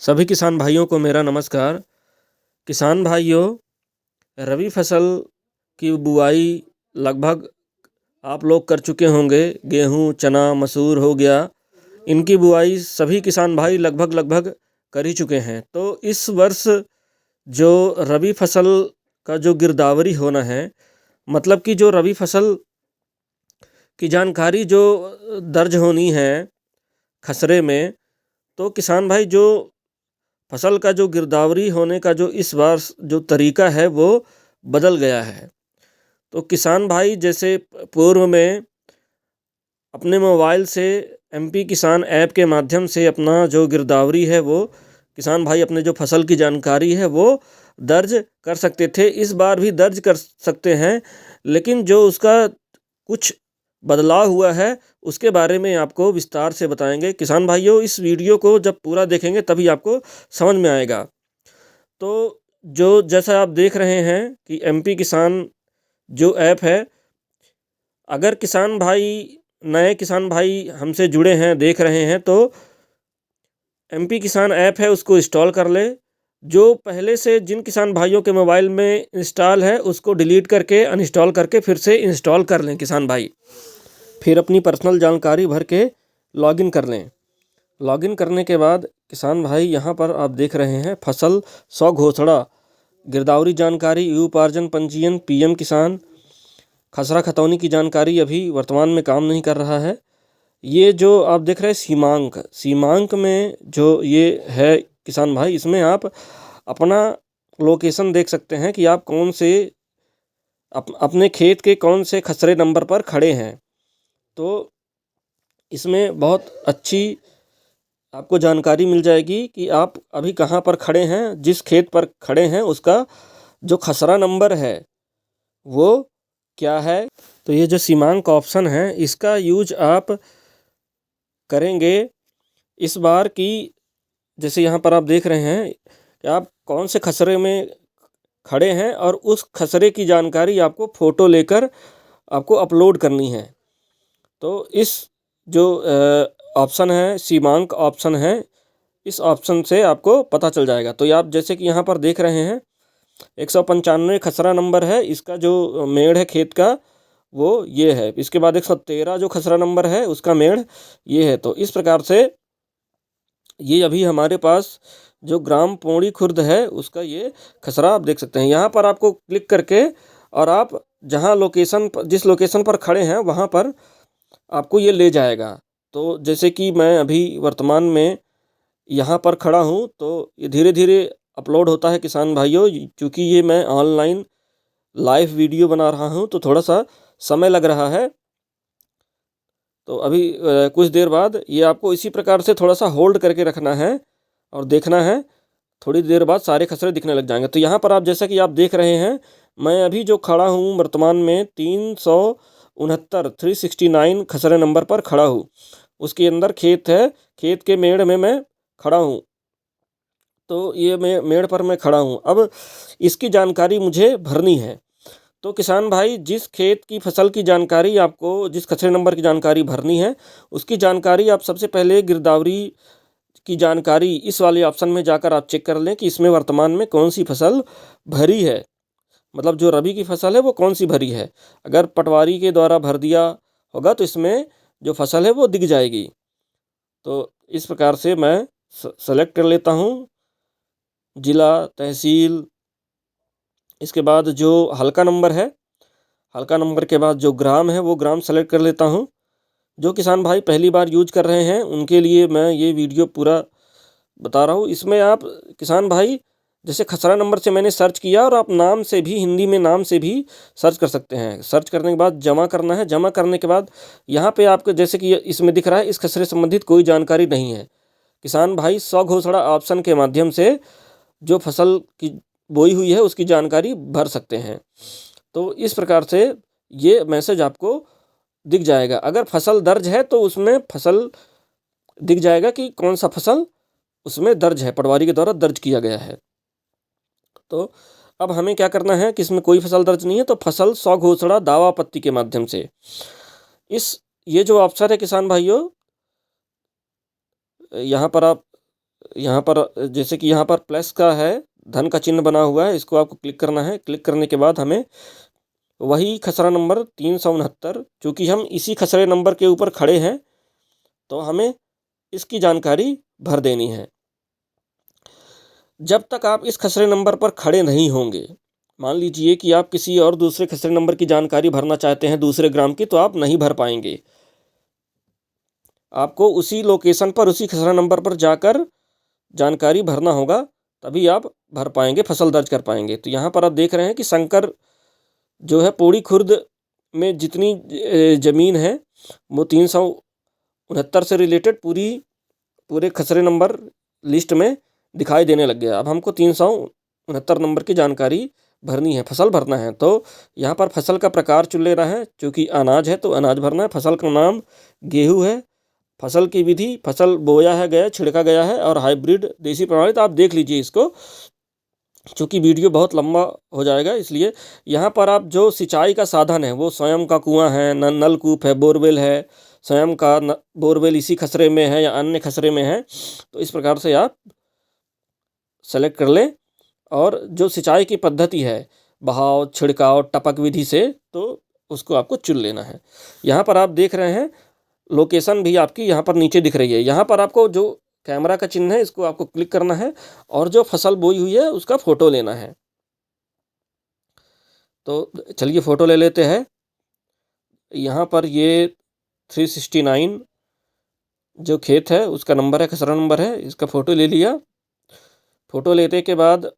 सभी किसान भाइयों को मेरा नमस्कार। किसान भाइयों, रबी फसल की बुआई लगभग आप लोग कर चुके होंगे। गेहूं, चना, मसूर हो गया, इनकी बुआई सभी किसान भाई लगभग कर ही चुके हैं। तो इस वर्ष जो रबी फसल का जो गिरदावरी होना है, मतलब कि जो रबी फसल की जानकारी जो दर्ज होनी है खसरे में, तो किसान भाई जो फसल का जो गिरदावरी होने का जो इस बार जो तरीका है वो बदल गया है। तो किसान भाई जैसे पूर्व में अपने मोबाइल से एमपी किसान ऐप के माध्यम से अपना जो गिरदावरी है वो किसान भाई अपने जो फसल की जानकारी है वो दर्ज कर सकते थे। इस बार भी दर्ज कर सकते हैं, लेकिन जो उसका कुछ बदलाव हुआ है उसके बारे में आपको विस्तार से बताएंगे। किसान भाइयों, इस वीडियो को जब पूरा देखेंगे तभी आपको समझ में आएगा। तो जो जैसा आप देख रहे हैं कि एमपी किसान जो ऐप है, अगर किसान भाई नए किसान भाई हमसे जुड़े हैं, देख रहे हैं, तो एमपी किसान ऐप है उसको इंस्टॉल कर ले। जो पहले से जिन किसान भाइयों के मोबाइल में इंस्टॉल है उसको डिलीट करके अनइंस्टॉल करके फिर से इंस्टॉल कर लें किसान भाई। फिर अपनी पर्सनल जानकारी भर के लॉगिन कर लें। लॉगिन करने के बाद किसान भाई यहाँ पर आप देख रहे हैं फसल 100 घोषणा, गिरदावरी जानकारी, यू उपार्जन पंजीयन, पीएम किसान, खसरा खतौनी की जानकारी अभी वर्तमान में काम नहीं कर रहा है। ये जो आप देख रहे हैं सीमांक में जो ये है किसान भाई, इसमें आप अपना लोकेशन देख सकते हैं कि आप कौन से अपने खेत के कौन से खसरे नंबर पर खड़े हैं। तो इसमें बहुत अच्छी आपको जानकारी मिल जाएगी कि आप अभी कहाँ पर खड़े हैं, जिस खेत पर खड़े हैं उसका जो खसरा नंबर है वो क्या है। तो ये जो सीमांक ऑप्शन है इसका यूज आप करेंगे इस बार की। जैसे यहाँ पर आप देख रहे हैं कि आप कौन से खसरे में खड़े हैं और उस खसरे की जानकारी आपको फ़ोटो लेकर आपको अपलोड करनी है। तो इस जो ऑप्शन है, सीमांक ऑप्शन है, इस ऑप्शन से आपको पता चल जाएगा। तो आप जैसे कि यहाँ पर देख रहे हैं 195 खसरा नंबर है, इसका जो मेड़ है खेत का वो ये है। इसके बाद 113 जो खसरा नंबर है उसका मेड़ ये है। तो इस प्रकार से ये अभी हमारे पास जो ग्राम पौड़ी खुर्द है उसका ये खसरा आप देख सकते हैं। यहाँ पर आपको क्लिक करके और आप जहाँ लोकेशन जिस लोकेशन पर खड़े हैं वहाँ पर आपको ये ले जाएगा। तो जैसे कि मैं अभी वर्तमान में यहाँ पर खड़ा हूँ, तो ये धीरे धीरे अपलोड होता है किसान भाइयों। क्योंकि ये मैं ऑनलाइन लाइव वीडियो बना रहा हूँ तो थोड़ा सा समय लग रहा है। तो अभी कुछ देर बाद ये आपको इसी प्रकार से थोड़ा सा होल्ड करके रखना है और देखना है, थोड़ी देर बाद सारे खसरे दिखने लग जाएंगे। तो यहाँ पर आप जैसा कि आप देख रहे हैं, मैं अभी जो खड़ा हूँ वर्तमान में 369 खसरे नंबर पर खड़ा हूँ। उसके अंदर खेत है, खेत के मेड़ में मैं खड़ा हूँ। तो ये मेड़ पर मैं खड़ा हूँ। अब इसकी जानकारी मुझे भरनी है। तो किसान भाई, जिस खेत की फसल की जानकारी आपको, जिस खसरे नंबर की जानकारी भरनी है उसकी जानकारी आप सबसे पहले गिरदावरी की जानकारी इस वाले ऑप्शन में जाकर आप चेक कर लें कि इसमें वर्तमान में कौन सी फसल भरी है, मतलब जो रबी की फसल है वो कौन सी भरी है। अगर पटवारी के द्वारा भर दिया होगा तो इसमें जो फसल है वो दिख जाएगी। तो इस प्रकार से मैं सेलेक्ट कर लेता हूँ जिला, तहसील। इसके बाद जो हल्का नंबर है, हल्का नंबर के बाद जो ग्राम है वो ग्राम सेलेक्ट कर लेता हूँ। जो किसान भाई पहली बार यूज कर रहे हैं उनके लिए मैं ये वीडियो पूरा बता रहा हूँ। इसमें आप किसान भाई जैसे खसरा नंबर से मैंने सर्च किया, और आप नाम से भी, हिंदी में नाम से भी सर्च कर सकते हैं। सर्च करने के बाद जमा करना है। जमा करने के बाद यहाँ पे आपको जैसे कि इसमें दिख रहा है इस खसरे संबंधित कोई जानकारी नहीं है। किसान भाई 100 घोषणा ऑप्शन के माध्यम से जो फसल की बोई हुई है उसकी जानकारी भर सकते हैं। तो इस प्रकार से ये मैसेज आपको दिख जाएगा। अगर फसल दर्ज है तो उसमें फसल दिख जाएगा कि कौन सा फसल उसमें दर्ज है, पटवारी के द्वारा दर्ज किया गया है। तो अब हमें क्या करना है कि इसमें कोई फसल दर्ज नहीं है तो फसल 100 घोषणा दावा आपत्ति के माध्यम से ये जो ऑप्शन है किसान भाइयों, यहाँ पर आप यहाँ पर जैसे कि यहाँ पर प्लस का है, धन का चिन्ह बना हुआ है, इसको आपको क्लिक करना है। क्लिक करने के बाद हमें वही खसरा नंबर 369, चूँकि हम इसी खसरे नंबर के ऊपर खड़े हैं तो हमें इसकी जानकारी भर देनी है। जब तक आप इस खसरे नंबर पर खड़े नहीं होंगे, मान लीजिए कि आप किसी और दूसरे खसरे नंबर की जानकारी भरना चाहते हैं दूसरे ग्राम की, तो आप नहीं भर पाएंगे। आपको उसी लोकेशन पर, उसी खसरा नंबर पर जाकर जानकारी भरना होगा, तभी आप भर पाएंगे, फसल दर्ज कर पाएंगे। तो यहाँ पर आप देख रहे हैं कि शंकर जो है पौड़ी खुर्द में जितनी ज़मीन है वो 369 से रिलेटेड पूरे खसरे नंबर लिस्ट में दिखाई देने लग गया। अब हमको 369 नंबर की जानकारी भरनी है, फसल भरना है। तो यहाँ पर फसल का प्रकार चुन लेना है, चूँकि अनाज है तो अनाज भरना है। फसल का नाम गेहूँ है। फसल की विधि, फसल बोया है गया, छिड़का गया है, और हाइब्रिड देसी प्रणाली। तो आप देख लीजिए इसको, चूँकि वीडियो बहुत लंबा हो जाएगा, इसलिए यहाँ पर आप जो सिंचाई का साधन है वो स्वयं का कुआं है, नलकूप है, बोरवेल है, स्वयं का बोरवेल इसी खसरे में है या अन्य खसरे में है, तो इस प्रकार से आप सेलेक्ट कर लें। और जो सिंचाई की पद्धति है, बहाव, छिड़काव, टपक विधि से, तो उसको आपको चुन लेना है। यहाँ पर आप देख रहे हैं लोकेशन भी आपकी यहाँ पर नीचे दिख रही है। यहाँ पर आपको जो कैमरा का चिन्ह है इसको आपको क्लिक करना है और जो फसल बोई हुई है उसका फ़ोटो लेना है। तो चलिए फ़ोटो ले लेते हैं। यहाँ पर ये 369 जो खेत है उसका नंबर है, खसरा नंबर है, इसका फ़ोटो ले लिया। फ़ोटो लेने के बाद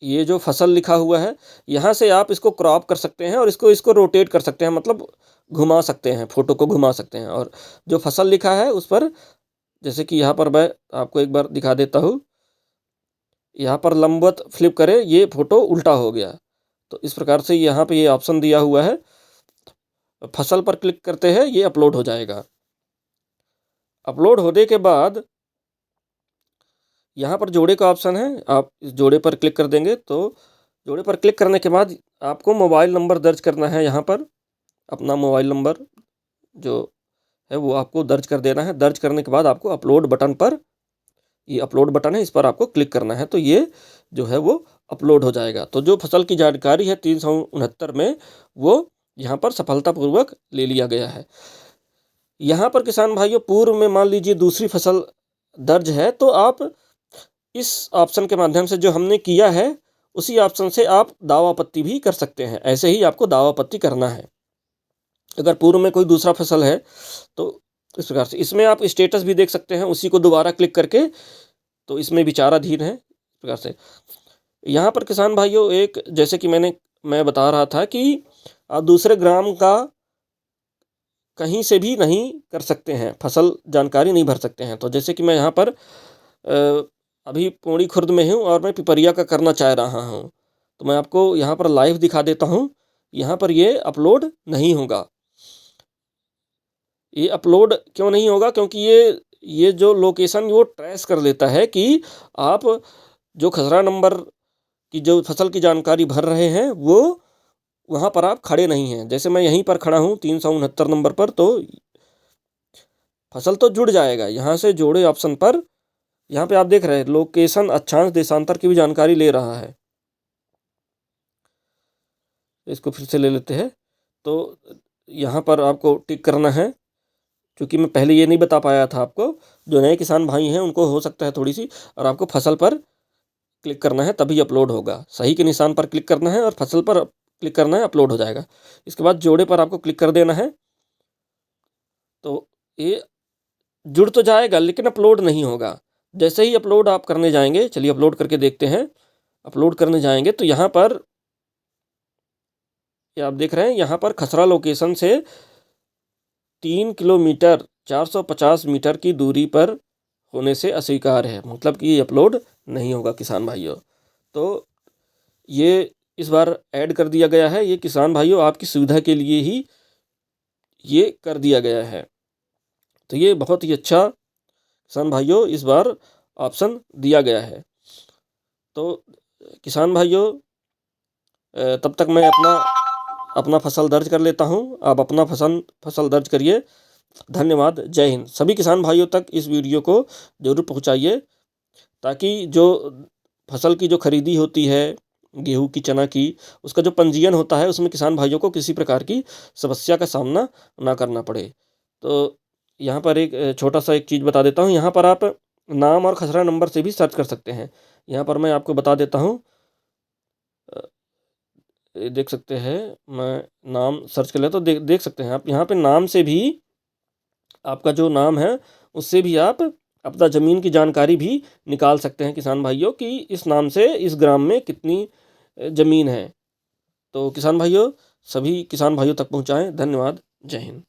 ये जो फसल लिखा हुआ है, यहाँ से आप इसको क्रॉप कर सकते हैं और इसको रोटेट कर सकते हैं, मतलब घुमा सकते हैं, फ़ोटो को घुमा सकते हैं। और जो फसल लिखा है उस पर, जैसे कि यहाँ पर मैं आपको एक बार दिखा देता हूँ, यहाँ पर लंबवत फ्लिप करें, ये फ़ोटो उल्टा हो गया। तो इस प्रकार से यहाँ पे ये ऑप्शन दिया हुआ है, फसल पर क्लिक करते हैं, ये अपलोड हो जाएगा। अपलोड होने के बाद यहाँ पर जोड़े का ऑप्शन है, आप इस जोड़े पर क्लिक कर देंगे। तो जोड़े पर क्लिक करने के बाद आपको मोबाइल नंबर दर्ज करना है। यहाँ पर अपना मोबाइल नंबर जो है वो आपको दर्ज कर देना है। दर्ज करने के बाद आपको अपलोड बटन पर, ये अपलोड बटन है, इस पर आपको क्लिक करना है। तो ये जो है वो अपलोड हो जाएगा। तो जो फसल की जानकारी है 369 में, वो यहाँ पर सफलतापूर्वक ले लिया गया है। यहाँ पर किसान भाइयों, पूर्व में मान लीजिए दूसरी फसल दर्ज है, तो आप इस ऑप्शन के माध्यम से जो हमने किया है उसी ऑप्शन से आप दावा आपत्ति भी कर सकते हैं। ऐसे ही आपको दावा आपत्ति करना है। अगर पूर्व में कोई दूसरा फसल है तो इस प्रकार से इसमें आप स्टेटस भी देख सकते हैं, उसी को दोबारा क्लिक करके। तो इसमें विचाराधीन है, इस प्रकार से। यहाँ पर किसान भाइयों, एक जैसे कि मैं बता रहा था कि आप दूसरे ग्राम का कहीं से भी नहीं कर सकते हैं, फसल जानकारी नहीं भर सकते हैं। तो जैसे कि मैं यहाँ पर अभी पौड़ी खुर्द में हूँ और मैं पिपरिया का करना चाह रहा हूँ, तो मैं आपको यहाँ पर लाइव दिखा देता हूँ। यहाँ पर ये अपलोड नहीं होगा। ये अपलोड क्यों नहीं होगा? क्योंकि ये जो लोकेशन वो ट्रेस कर लेता है कि आप जो खसरा नंबर की जो फसल की जानकारी भर रहे हैं वो वहाँ पर आप खड़े नहीं हैं। जैसे मैं यहीं पर खड़ा हूँ 369 नंबर पर, तो फसल तो जुड़ जाएगा। यहाँ से जोड़े ऑप्शन पर, यहाँ पे आप देख रहे हैं लोकेशन, अक्षांश, देशांतर की भी जानकारी ले रहा है। इसको फिर से ले लेते हैं। तो यहाँ पर आपको टिक करना है, क्योंकि मैं पहले ये नहीं बता पाया था आपको। जो नए किसान भाई हैं उनको हो सकता है थोड़ी सी, और आपको फसल पर क्लिक करना है तभी अपलोड होगा। सही के निशान पर क्लिक करना है और फसल पर क्लिक करना है, अपलोड हो जाएगा। इसके बाद जोड़े पर आपको क्लिक कर देना है। तो ये जुड़ तो जाएगा लेकिन अपलोड नहीं होगा। जैसे ही अपलोड आप करने जाएंगे, चलिए अपलोड करके देखते हैं। अपलोड करने जाएंगे तो यहाँ पर ये आप देख रहे हैं, यहाँ पर खसरा लोकेशन से 3 किलोमीटर 450 मीटर की दूरी पर होने से अस्वीकार है, मतलब कि ये अपलोड नहीं होगा किसान भाइयों। तो ये इस बार ऐड कर दिया गया है। ये किसान भाइयों आपकी सुविधा के लिए ही ये कर दिया गया है। तो ये बहुत ही अच्छा किसान भाइयों इस बार ऑप्शन दिया गया है। तो किसान भाइयों, तब तक मैं अपना फसल दर्ज कर लेता हूँ। आप अपना फसल दर्ज करिए। धन्यवाद। जय हिंद। सभी किसान भाइयों तक इस वीडियो को जरूर पहुँचाइए। ताकि जो फसल की जो खरीदी होती है गेहूँ की, चना की, उसका जो पंजीयन होता है उसमें किसान भाइयों को किसी प्रकार की समस्या का सामना ना करना पड़े। तो यहाँ पर एक छोटा-सा एक चीज़ बता देता हूँ, यहाँ पर आप नाम और खसरा नंबर से भी सर्च कर सकते हैं। यहाँ पर मैं आपको बता देता हूँ, अ, ये देख सकते हैं, मैं नाम सर्च कर लिया तो देख सकते हैं आप, यहाँ पे नाम से भी आपका जो नाम है उससे भी आप अपना ज़मीन की जानकारी भी निकाल सकते हैं किसान भाइयों, कि इस नाम से इस ग्राम में कितनी ज़मीन है। तो किसान भाइयों, सभी किसान भाइयों तक पहुँचाएँ। धन्यवाद। जय हिंद।